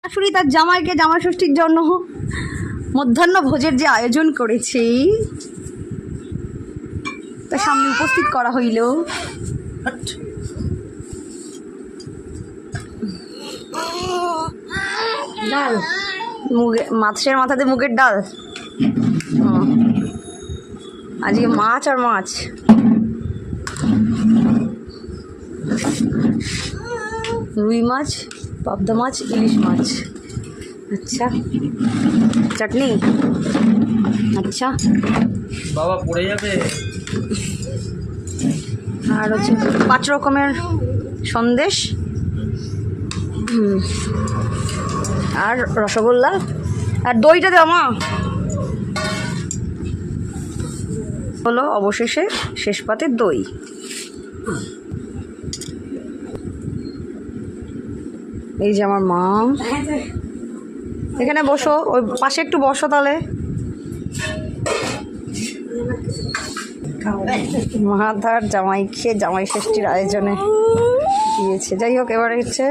শাশুড়ি তার জামাইকে জামাই ষষ্ঠীর জন্য মধ্যাহ্ন ভোজের যে আয়োজন করেছে তার সামনে উপস্থিত করা হইল। ডাল, মাছের মাথাতে মুগের ডাল। আজকে মাছ আর মাছ। রুই মাছ, পাবদা মাছ, ইলিশ মাছ। আচ্ছা, চাটনি। আচ্ছা বাবা পড়ে যাবে। আর হচ্ছে 5 রকমের সন্দেশ, আর রসগোল্লা, আর দইটা দাও মা। হলো অবশেষে শেষ পাতে দই। এই যে আমার মা, এখানে বসো, ওই পাশে একটু বসো তাহলে। মা তার জামাইকে জামাই ষষ্ঠীর আয়োজনে দিয়েছে। যাই হোক, এবারে হচ্ছে